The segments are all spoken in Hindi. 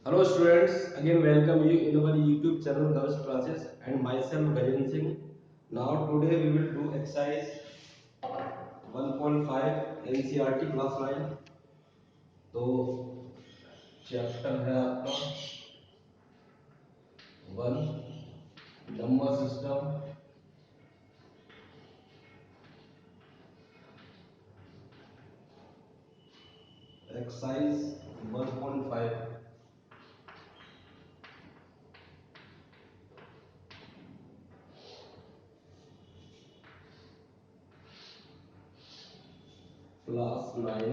Hello students, again welcome you in our YouTube channel Girls Classes and myself Gajan Singh. Now today we will do exercise 1.5 NCERT class 9. तो चैप्टर है आपका 1 number system exercise 1.5 class 9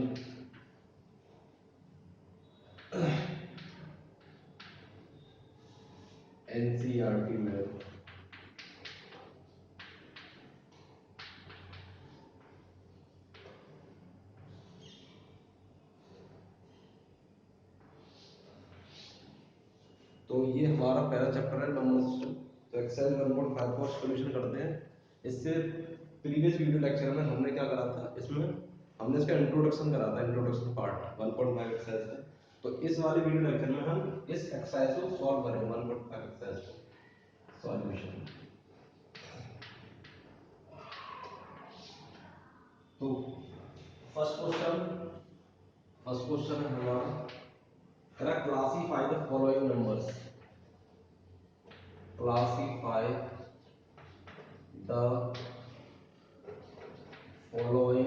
NCERT में। तो ये हमारा पहला चैप्टर है नंबर सिस्टम। तो एक्सरसाइज 1.5 को सॉल्यूशन करते हैं। इससे प्रीवियस वीडियो लेक्चर में हमने क्या करा था, इसमें हमने इसका इंट्रोडक्शन करा था, इंट्रोडक्शन पार्ट 1.5 एक्सरसाइज है। तो इस वाले वीडियो लेक्चर में हम इस एक्सरसाइज को सॉल्व करेंगे, 1.5 एक्सरसाइज को सॉल्यूशन। तो फर्स्ट क्वेश्चन है हमारा, correct classify the following numbers. Classify the following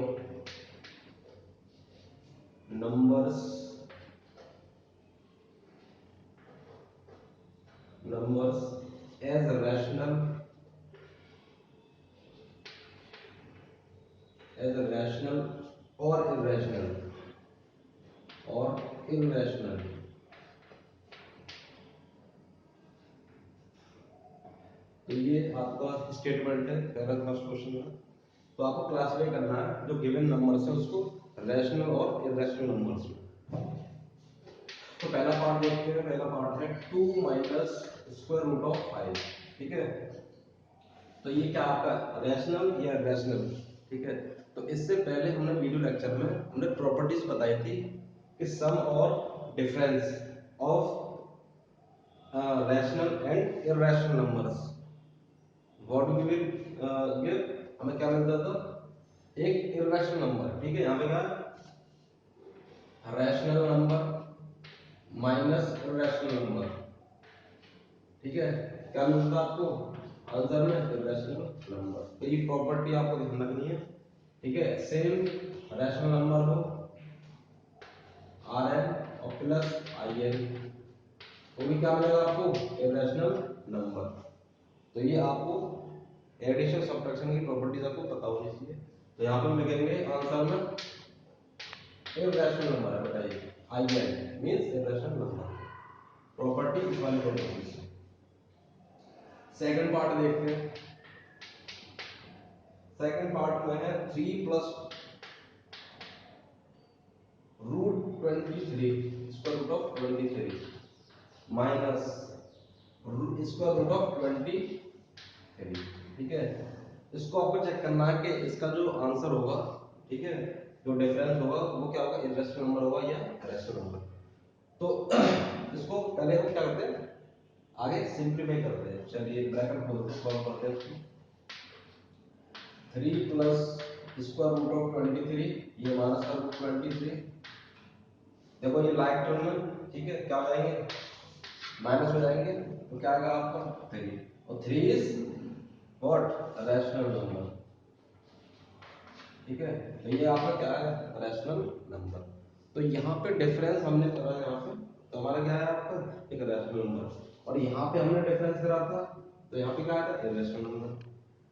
numbers as rational or irrational तो ये आपका स्टेटमेंट है पहला फर्स्ट क्वेश्चन का। तो आपको क्लासिफाई करना है जो गिवन नंबर्स है उसको रैशनल और इरेशनल नंबर्स में। तो पहला पार्ट देखते हैं, पहला पार्ट है 2 माइनस स्क्वायर रूट ऑफ 5। ठीक है, तो ये क्या आपका रैशनल या इरेशनल। ठीक है, तो इससे पहले हमने वीडियो लेक्चर में हमने प्रॉपर्टीज बताई थी कि सम और difference of rational and irrational numbers. What we will give, हमें क्या मिलता था, एक इरेशनल नंबर। ठीक है, यहाँ पे क्या rational number minus irrational number. ठीक है, क्या मिलता आपको आंसर में इरेशनल नंबर। तो ये प्रॉपर्टी आपको ध्यान रखनी है। ठीक है, सेम रैशनल नंबर हो आर एन और प्लस आई एन, तो भी क्या मिलेगा आपको इरेशनल नंबर। तो ये आपको एडिशन सब्ट्रैक्शन की प्रॉपर्टीज आपको पता होनी चाहिए। तो यहाँ पे लिखेंगे आंसर में इरेशनल नंबर है, बताइए I N means irrational number, property इस वाली प्रॉपर्टी से। सेकंड पार्ट देखते हैं। सेकंड पार्ट में है 3 plus root 23 square root of 23 minus square root of 23। ठीक है, इसको आपको चेक करना है कि इसका जो आंसर होगा, ठीक है, जो डिफरेंस होगा वो क्या होगा, इरेशनल नंबर होगा या रैशनल नंबर। तो इसको पहले हम क्या करते हैं, आगे सिंपलीफाई करते हैं। चलिए ब्रैकेट खोलते हैं, सॉल्व करते हैं। 3 प्लस स्क्वायर रूट ऑफ 23, ये माइनस का रूट 23। देखो ये लाइक टर्म में, ठीक है, क्या हो जाएंगे, माइनस हो जाएंगे। तो क्या आएगा आपका 3, और 3 इज व्हाट रैशनल नंबर। ठीक है, तो ये आपका क्या है रैशनल नंबर। तो यहाँ पे डिफरेंस हमने करा है, यहाँ पे तो हमारा क्या है आपका एक रैशनल नंबर, और यहाँ पे हमने डिफरेंस करा था तो यहाँ पे क्या आया था इरेशनल नंबर।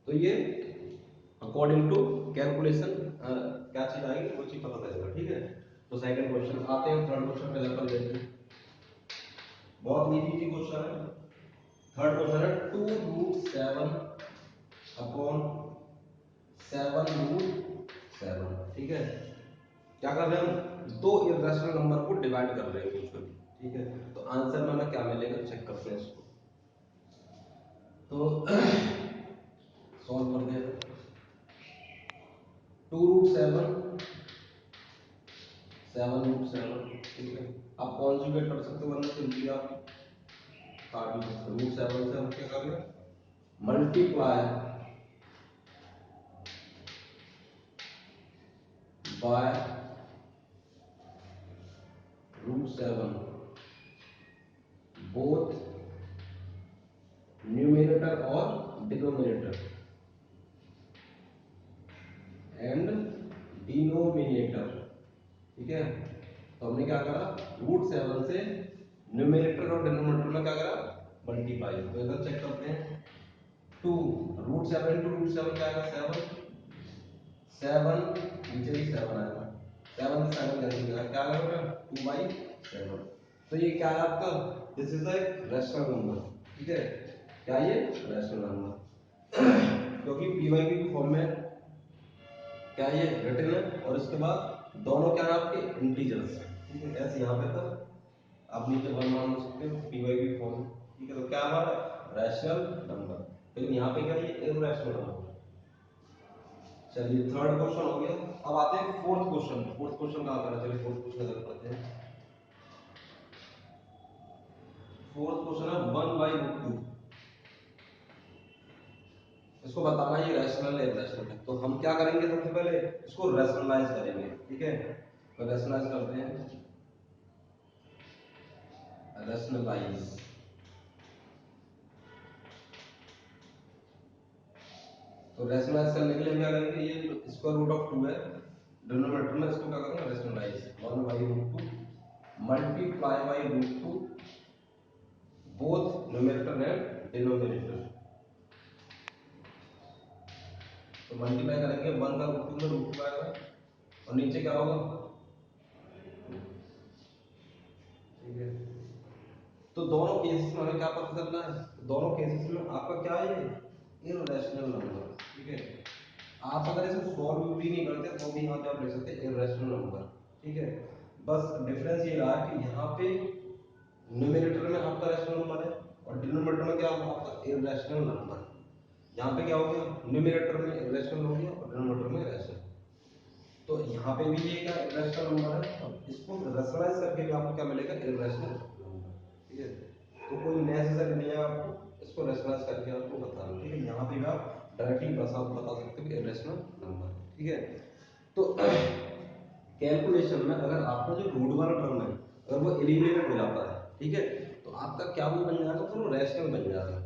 तो ये अकॉर्डिंग टू कैलकुलेशन क्या चीज आएगी वो चीज पता चलेगा। ठीक है, तो सेकंड क्वेश्चन आते हैं, थर्ड क्वेश्चन का एग्जांपल देखते हैं। बहुत इजी क्वेश्चन है। थर्ड क्वेश्चन है 2 रूट 7 अपॉन 7 रूट 7। ठीक है, क्या कर रहे हैं हम, दो इरेशनल नंबर को डिवाइड कर रहे हैं म्यूचुअली। ठीक है, तो आंसर में हमें क्या मिलेगा चेक करते हैं इसको। तो सॉल्व कर दिया। 2 रूट 7 7 ठीक है। आप कॉन्जुगेट कर सकते हो, वरना सिंपली आप काट भी सकते हो। रूट 7 से हम क्या करेंगे, मल्टीप्लाई बाय √7 बोथ न्यूमरेटर और डिनोमिनेटर एंड डिनोमिनेटर, ठीक है। तो हमने क्या करा, √7 से न्यूमरेटर और डिनोमिनेटर में क्या करा, मल्टीप्लाई। तो इधर चेक करते हैं, 2 √7 इंटू √7 क्या आएगा, 7 नीचे भी 7 आएगा, 7 से 7 कैंसिल हो जाएगा, क्या आएगा बेटा, 2/7। तो ये क्या है आपका, this is the rational number, ठीक है। क्या ये रैशनल नंबर क्योंकि पी वाई की फॉर्म में क्या ये रिटन है, और इसके बाद दोनों क्या है आपके इंटीजर्स, ठीक है। ऐसे यहाँ पे था, आप नीचे 1 मान सकते हो, पी वाई की फॉर्म, ठीक है। तो क्या हमारा रैशनल नंबर, लेकिन यहाँ पे क्या ये इररेशनल नंबर। चलिए थर्ड क्वेश्चन हो गया। अब आते हैं फोर्थ क्वेश्चन। फोर्थ क्वेश्चन कहाँ पर है, चलिए फोर्थ क्वेश्चन इधर पढ़ते हैं। फोर्थ क्वेश्चन है 1/√2। इसको बताना ये रैशनल है इररेशनल है। तो हम क्या करेंगे, सबसे पहले इसको रैशनलाइज करेंगे, ठीक है। तो रैशनलाइज करते हैं, रैशनलाइज। तो रैशनलाइज करने के लिए हम क्या करेंगे, ये स्क्वायर रूट ऑफ 2 है डिनोमिनेटर में, इसको क्या करेंगे rationalise, 1/√2 multiply by √2 both numerator and denominator. तो मल्टीप्लाई करेंगे 1 का √2 में √2 आएगा, और नीचे क्या होगा, ठीक है। तो दोनों केसेस में हमें क्या पता चल रहा है, दोनों केसेस में आपका क्या है, इररेशनल नंबर, ठीक है। आप अगर इसे सॉल्व भी नहीं करते तो भी यहाँ पे आप लिख सकते हैं इररेशनल नंबर, ठीक है। बस डिफरेंस ये रहा कि यहाँ पे न्यूमरेटर में आपका रैशनल नंबर है, और डिनोमिनेटर में क्या होगा आपका इररेशनल नंबर। यहाँ पे क्या हो गया, न्यूमरेटर में इररेशनल हो गया और डिनोमिनेटर में रैशनल। तो यहाँ पे भी ये क्या इररेशनल नंबर है, और इसको रैशनलाइज करके भी आपको क्या मिलेगा, इररेशनल नंबर, ठीक है। तो कोई नेसेसरी नहीं है आपको इसको रैशनलाइज करके आपको बताना, ठीक है। यहाँ पे भी आप डायरेक्टली बता सकते हो इररेशनल नंबर, ठीक है। तो कैलकुलेशन में अगर आपका जो रूट वाला टर्म है अगर वो एलिमिनेट हो जाता है, ठीक है, तो आपका क्या वो बन जाएगा, फिर वो रैशनल बन जाएगा।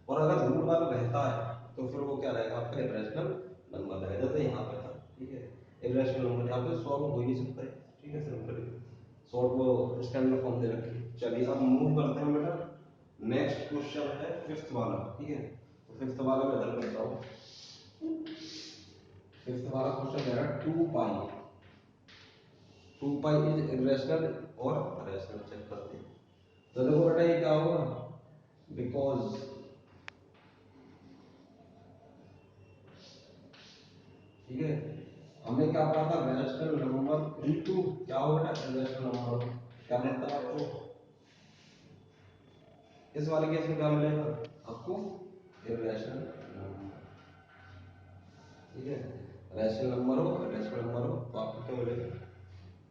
और अगर रूट वाला रहता है तो फिर वो क्या रहेगा, आपका इररेशनल नंबर रहेगा। जैसे यहाँ पे था, ठीक है, इररेशनल नंबर यहाँ पे सॉल्व हो ही नहीं सकता है, ठीक है। सिंपली सॉल्व वो स्टैंडर्ड फॉर्म दे रखी। चलिए अब मूव करते हैं बेटा, नेक्स्ट क्वेश्चन है फिफ्थ वाला, ठीक है। तो फिफ्थ वाला मैं इधर करता हूँ। फिफ्थ वाला क्वेश्चन है 2 पाई इज इररेशनल और रैशनल, चेक करते हैं। तो देखो बेटा ये क्या होगा, बिकॉज ठीक है, हमने क्या पढ़ा था, रैशनल नंबर इनटू क्या होगा, इररेशनल नंबर। क्या मिलता है आपको, इस वाले केस में क्या मिलेगा आपको, इररेशनल नंबर, ठीक है। रैशनल नंबर हो, इररेशनल नंबर हो, तो आपको क्या मिलेगा,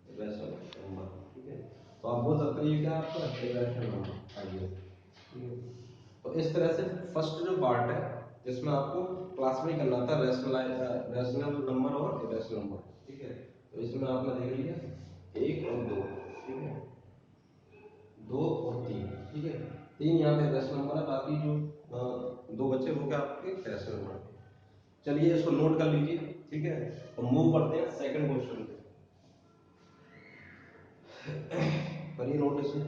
इररेशनल नंबर, ठीक है। तो आप बोल सकते हैं ये क्या आपका इररेशनल नंबर आ गया, ठीक है। तो इस तरह से फर्स्ट जो पार्ट है जिसमें आपको क्लासिफाई करना था रैशनल नंबर और इररेशनल नंबर, ठीक है। तो इसमें आपने देख लिया 1 और 2, ठीक है, 2 और 3, ठीक है। 3 यहाँ पे रैशनल नंबर है, बाकी जो 2 बच्चे वो क्या आपके रैशनल नंबर। चलिए इसको नोट कर लीजिए, ठीक है। और मूव करते हैं सेकंड क्वेश्चन पे। करिए नोट इसको,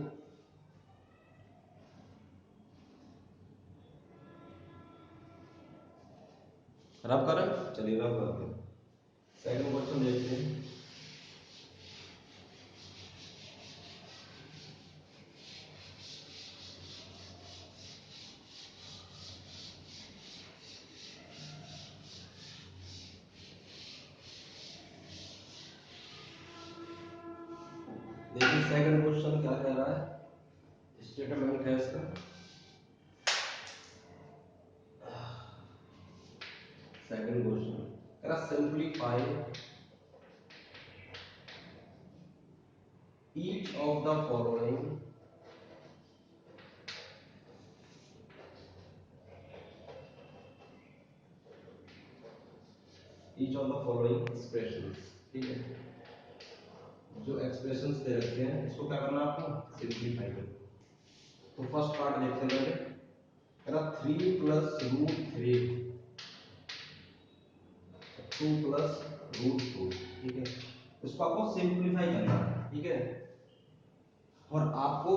रब करें, चलिए रब करते हैं। सेकंड क्वेश्चन देखते हैं। देखिए सेकंड क्वेश्चन क्या कह रहा है, स्टेटमेंट है इसका। सेकंड क्वेश्चन कह रहा simplify each of the following expressions, ठीक है, जो एक्सप्रेशंस दे रखे हैं इसको क्या करना है आपको, सिंप्लीफाई करना। तो फर्स्ट पार्ट देखते हैं पहले, मेरा 3 प्लस रूट 3 2 प्लस रूट 2, ठीक है, इसको आपको सिंप्लीफाई करना है, ठीक है। और आपको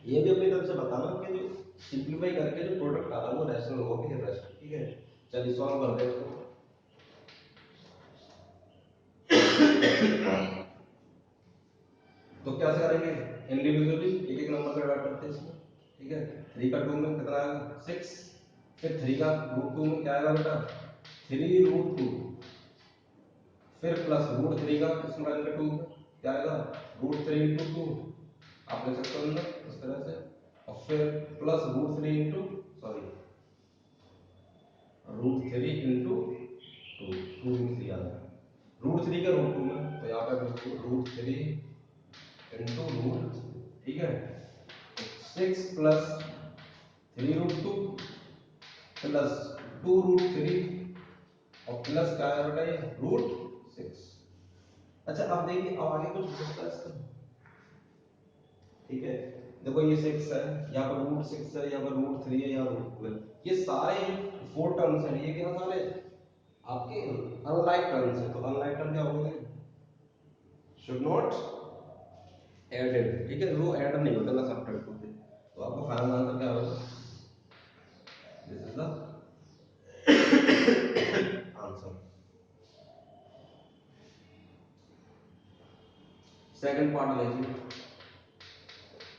ये भी अपनी तरफ से बताना कि जो सिंप्लीफाई करके जो प्रोडक्ट आ रहा है वो रैशनल होगा कि इरैशनल, ठीक है। चलिए सॉल्व करते हैं इसको। तो कैसे करेंगे, इंडिविजुअली एक एक नंबर का ऐड करते हैं इसमें, ठीक है। 3 का 2 में कितना आएगा 6, फिर 3 का रूट 2 में क्या आएगा बेटा 3 रूट 2, फिर प्लस रूट 3 का इसमें करेंगे 2 में क्या आएगा रूट 3 इंटू 2, आप लिख सकते हो ना इस तरह से, और फिर plus root 3 into sorry root 3 into 2, 2 root 3 आ गया, रूट 3 का रूट 2 में, तो यहाँ पे रूट 3 इंटू रूट, ठीक है, 6 प्लस 3 रूट 2 प्लस 2 रूट 3 और प्लस क्या है बेटा ये रूट 6। अच्छा अब देखिए अब आगे कुछ हो सकता है इसका, ठीक है, देखो ये 6 है, यहाँ पर रूट 6 है, यहाँ पर रूट 3 है, यहाँ रूट 2 है, ये सारे 4 टर्म्स हैं, ये क्या सारे आपके अनलाइक टर्म्स हैं, तो अनलाइक टर्म क्या बोलते हैं, शुड नॉट एडेड, ठीक है, वो ऐड नहीं होता ना सब्ट्रैक्ट होते, तो आपका फाइनल आंसर क्या होगा, this is the answer. Second part लीजिए,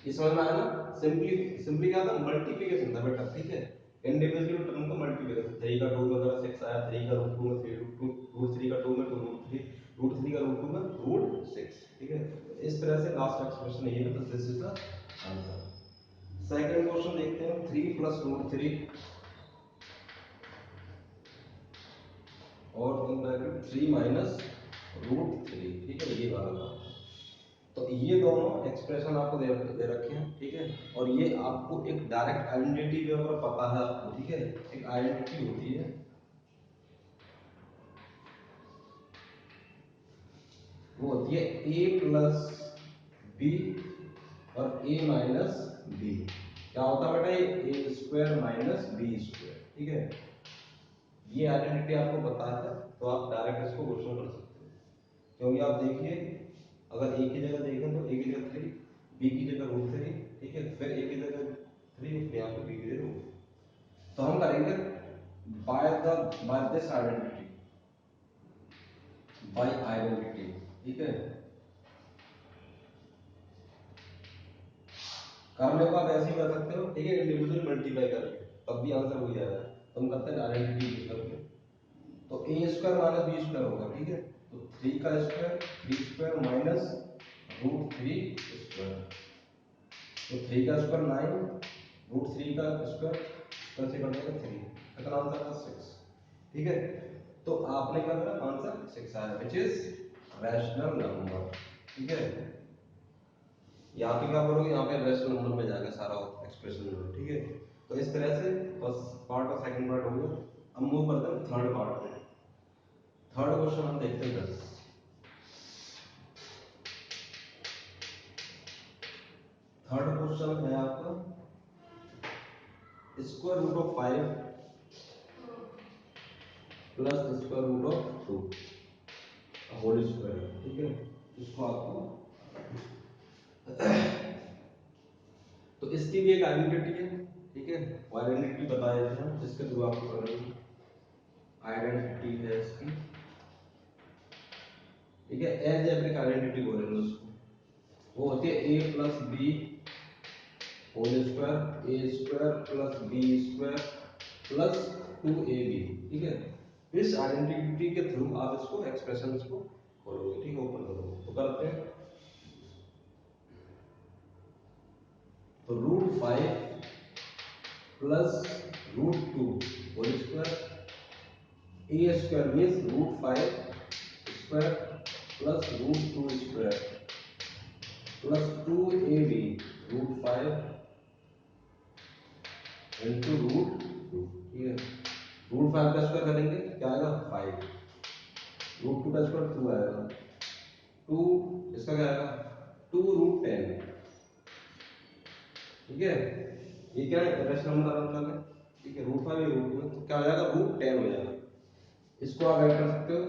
ये समझ में आया ना, सिंपली सिंपली क्या था मल्टीप्लिकेशन था बेटा, ठीक है, इंडिविजुअल टर्म का मल्टीप्लिकेशन, 3 का 2 में अगर 6 आया, 3 का रूट 2 में 3 रूट 2, रूट 3 का 2 में 2 रूट 3, रूट 3 का रूट 2 में रूट 6, ठीक है, तो इस तरह से लास्ट एक्सप्रेशन ये है, तो this is the answer. Second question देखते हैं, 3 प्लस रूट 3 और इन ब्रैकेट 3 माइनस रूट 3, ठीक है, ये वाला था। तो ये दोनों एक्सप्रेशन आपको दे रखे हैं, ठीक है, और ये आपको एक डायरेक्ट आइडेंटिटी भी अगर पता है आपको, ठीक है, एक आइडेंटिटी होती है, वो होती है a प्लस बी और a माइनस बी, क्या होता है बेटा ये a square minus B square, ठीक है, ये आइडेंटिटी आपको पता है तो आप डायरेक्ट इसको क्वेश्चन कर सकते हो, क्योंकि आप देखिए अगर a की जगह देखें तो a की जगह 3, b की जगह रूट 3, ठीक है, फिर a की जगह 3, यहाँ पे b की जगह रूट, तो हम करेंगे by this identity, by identity, ठीक है, करने को आप ऐसे ही कर सकते हो, ठीक है, इंडिविजुअल मल्टीप्लाई करके तब भी आंसर हो जाएगा, तो हम करते हैं आइडेंटिटी यूज करके, तो a square minus b square होगा, ठीक है, तो 3 का square 3 square minus root 3 square, तो 3 का स्क्वायर 9 रूट 3 का स्क्वायर से कर देगा 3, कितना आंसर था 6, ठीक है, तो आपने क्या करा आंसर 6 आया व्हिच इज रैशनल नंबर, ठीक है, यहाँ पे क्या करोगे, यहाँ पे रैशनल नंबर में जाएगा सारा एक्सप्रेशन जो है, ठीक है, तो इस तरह से फर्स्ट पार्ट और सेकंड पार्ट हो गया। अब मूव करते हैं थर्ड पार्ट में, थर्ड क्वेश्चन हम देखते हैं 10, थर्ड क्वेश्चन है आपका square root of 5 plus square root of 2 whole square, ठीक है, इसको आपको तो इसकी भी एक आइडेंटिटी है, ठीक है, वो आइडेंटिटी बता देते हैं जिसके थ्रू आपको करेंगे, आइडेंटिटी है इसकी, ठीक है, एलजेब्रिक आइडेंटिटी बोलेंगे उसको, वो होती है a plus B whole square, a square plus B square plus 2ab, ठीक है, इस आइडेंटिटी के थ्रू आप इसको एक्सप्रेशंस को खोलोगे, ठीक है, ओपन करोगे, तो करते हैं, तो root 5 plus root 2 whole square, a square means root 5 square plus root 2 square two, इसका क्या आएगा 2√10, ठीक है। ये क्या है रैशनल नंबर मतलब है, ठीक है, √5 या √2 तो क्या हो जाएगा √10 हो जाएगा। इसको आप ऐड कर सकते हो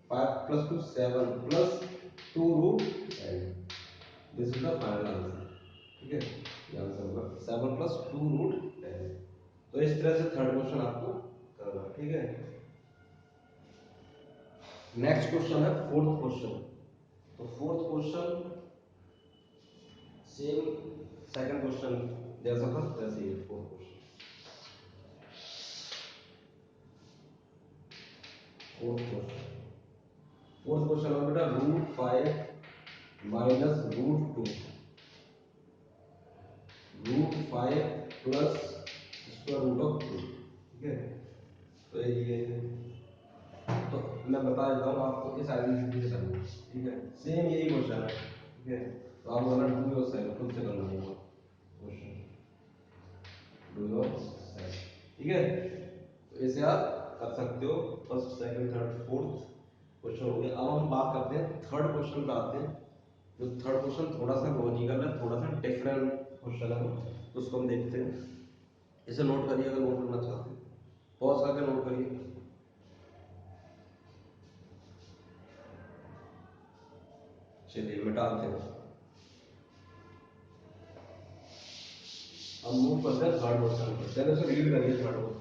5 + 2 7 plus 2√10, this is the final answer, ठीक है। ये आंसर होगा 7 + 2√10। तो इस तरह से थर्ड क्वेश्चन आपको करना, ठीक है। नेक्स्ट क्वेश्चन है फोर्थ क्वेश्चन। तो fourth question same second question जैसा था वैसे ही फोर्थ क्वेश्चन। फोर्थ क्वेश्चन है बेटा √5 माइनस √2, √5 प्लस √2, ठीक है। तो ये तो मैं बता देता हूँ आपको इस आइडेंटिटी से करना, ठीक है। सेम यही क्वेश्चन है, ठीक है। तो आप वाला डू योर सेल्फ खुद से करना होगा क्वेश्चन, डू योर सेल्फ, ठीक है। तो इसे आप कर सकते हो। First second third fourth question हो गया। अब हम बात करते हैं थर्ड क्वेश्चन पे आते हैं। जो थर्ड क्वेश्चन थोड़ा सा लॉजिकल है, थोड़ा सा डिफरेंट क्वेश्चन है, तो उसको हम देखते हैं। इसे नोट करिए अगर नोट करना चाहते हैं, पॉज करके नोट करिए। चलिए मिटाते हैं। अब मूव करते हैं थर्ड क्वेश्चन पे। पहले उसे रीड करिए थर्ड क्वेश्चन।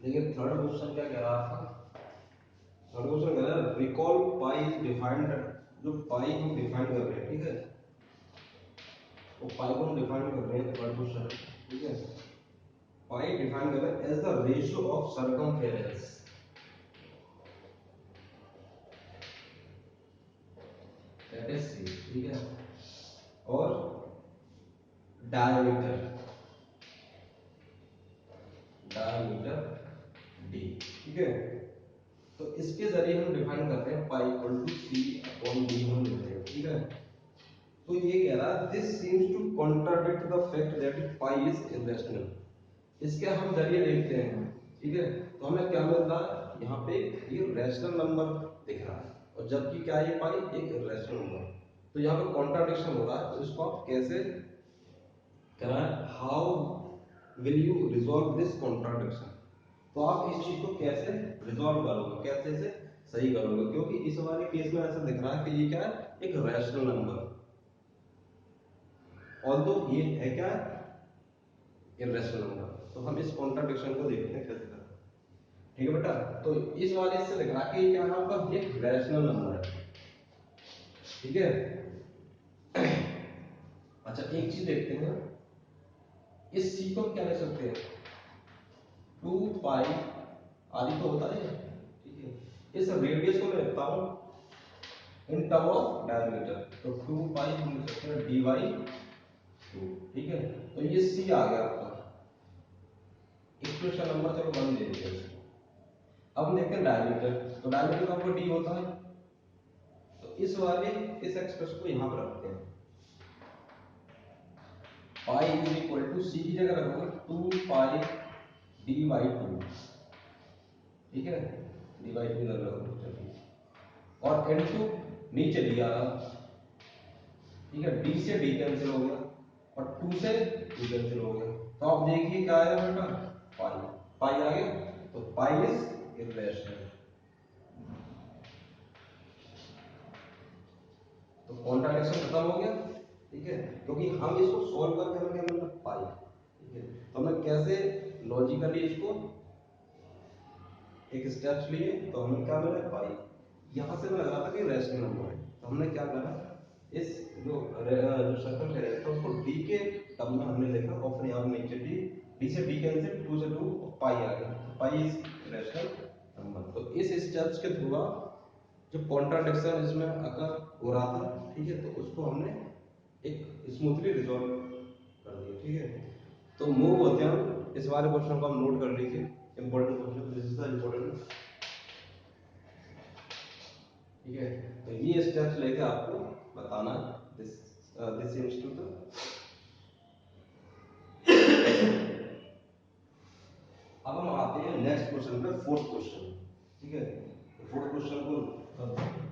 देखिए थर्ड क्वेश्चन क्या कह रहा था। थर्ड क्वेश्चन कह रहा है रिकॉल पाई इज डिफाइंड, जो पाई हम डिफाइन कर रहे हैं, ठीक है। तो पाई को हम डिफाइन कर रहे हैं थर्ड क्वेश्चन, ठीक है। पाई डिफाइन कर रहे हैं as the ratio of circumference, that is C, ठीक है, और डायमीटर, डायमीटर डी, ठीक है। तो इसके जरिए हम डिफाइन करते हैं pi equal to C upon D हम लिखते हैं, ठीक है। तो ये कह रहा है this seems to contradict the fact that pi is irrational. इसके हम जरिए देखते हैं, ठीक है। तो हमें क्या मिल रहा है यहाँ पे ये रैशनल नंबर दिख रहा है, और जबकि क्या ये पाई एक इरेशनल नंबर। तो यहाँ पे कॉन्ट्राडिक्शन हो रहा है, तो इसको आप कैसे कराएं, how will you resolve this contradiction. तो आप इस चीज को कैसे रिजॉल्व करोगे, कैसे इसे सही करोगे, क्योंकि इस वाले केस में ऐसा दिख रहा है कि ये क्या है एक रैशनल नंबर, ऑल्दो ये है क्या इरेशनल नंबर। तो हम इस कॉन्ट्राडिक्शन को देखते हैं कैसे करते हैं, ठीक है बेटा। तो इस वाले से दिख रहा है कि क्या है आपका एक रैशनल नंबर है, ठीक है। अच्छा एक चीज देखते हैं, इस सी को क्या लिख सकते हैं 2 पाई आदि तो होता है, ठीक है। इस रेडियस को मैं लिखता हूं इन टर्म ऑफ डायमीटर, तो 2 पाई हम लिख सकते हैं डी बाई 2, ठीक है। तो ये सी आ गया आपका इक्वेशन नंबर, चलो 1 दे देते हैं। अब हम देखते हैं डायमीटर, तो डायमीटर का आपको डी होता है, तो इस वाले इस एक्सप्रेशन को यहां पर रखते हैं। पाई इज इक्वल टू सी की जगह रखोगे 2 पाई डी बाई 2, ठीक है, डी बाई 2 लग रहा है, और इनटू नीचे डी आ रहा, ठीक है। डी से डी कैंसिल हो गया और 2 से 2 कैंसिल हो गया, तो आप देखिए क्या आया बेटा पाई, पाई आ गया। तो पाई इज इरेशनल, तो कॉन्ट्राडिक्शन खत्म हो गया, ठीक है। क्योंकि हम इसको सॉल्व करके हमें क्या मिला पाई, ठीक है। तो हमें कैसे लॉजिकली इसको एक स्टेप्स लिए, तो हमें क्या मिला पाई। यहां से हमें लग रहा था कि रैशनल नंबर है, तो हमने क्या करा इस जो सर्कल है तो उसको डी के टर्म में हमने लिखा, और फिर यहाँ नीचे डी, डी से डी कैंसिल 2 से 2 पाई आ गया, तो पाई इज रैशनल नंबर। तो इस स्टेप्स के थ्रू जो कॉन्ट्राडिक्शन इसमें अकर हो रहा था, ठीक है, तो उसको हमने एक स्मूथली रिजॉल्व कर दिया, ठीक है। तो मूव होते हैं हम इस वाले क्वेश्चन को हम नोट कर लीजिए, important question, this is the important, ठीक है। तो ये स्टेप्स लेके आपको बताना this this seems to the fourth question, ठीक है। फोर्थ क्वेश्चन को करते हैं।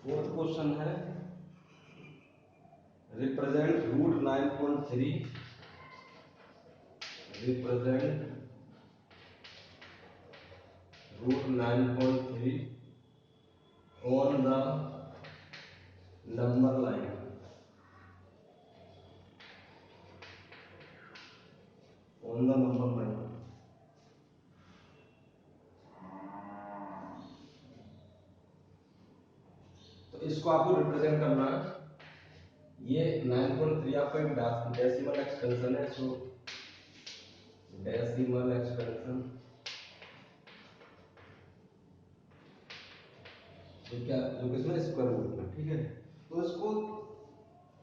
फोर्थ क्वेश्चन है represent root 9.3, represent root 9.3 on the number line, on the number line. तो इसको आपको रिप्रेजेंट करना है। ये 9.3 आपका एक डेसिमल एक्सटेंशन है, सो डेसिमल एक्सटेंशन जो क्या जो किसमें स्क्वायर रूट में, ठीक है। तो इसको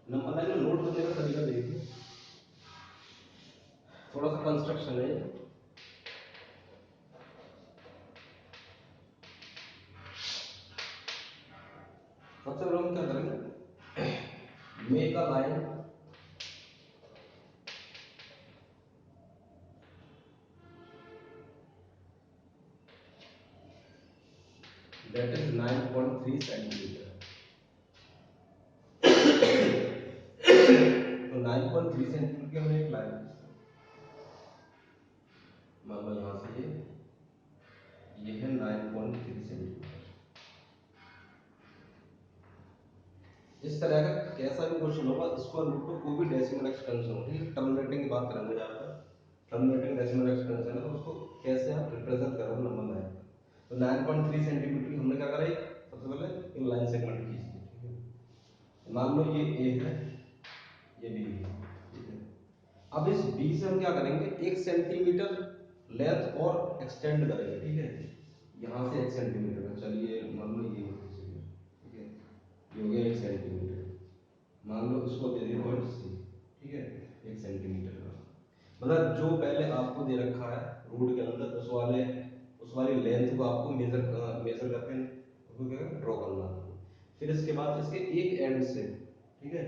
नंबर लाइन में नोट करने का तरीका देखिए, थोड़ा सा कंस्ट्रक्शन है। सबसे पहले हम क्या करेंगे, make a line that is 9.3 centimetre. तो 9.3 सेंटीमीटर की हमने एक लाइन, मान लो यहाँ से ये है 9.3 सेंटीमीटर। इस तरह का कैसा भी क्वेश्चन होगा, स्क्वायर रूट को कोई भी डेसिमल एक्सटेंशन हो, ठीक है। टर्मिनेटिंग की बात करेंगे जहाँ पर टर्मिनेटिंग डेसिमल एक्सटेंशन है, तो उसको कैसे आप रिप्रेजेंट करोगे नंबर लाइन। तो 9.3 सेंटीमीटर की हमने क्या करा, सबसे पहले एक लाइन सेगमेंट खींच दी, ठीक है। मान लो ये ए है, ये बी है, ठीक है। अब इस बी से हम क्या करेंगे, 1 सेंटीमीटर लेंथ और एक्सटेंड करेंगे, ठीक है। यहाँ से 1 सेंटीमीटर का, चलिए मान लो ये खींच लिया, ठीक है। ये हो गया 1 सेंटीमीटर। मान लो इसको दे दिया पॉइंट सी, ठीक है, 1 सेंटीमीटर का। मतलब जो पहले आपको दे रखा है रूट के अंदर, उस वाली लेंथ को आपको मेजर करके उसको क्या ड्रॉ करना है। फिर इसके बाद इसके एक एंड से, ठीक है,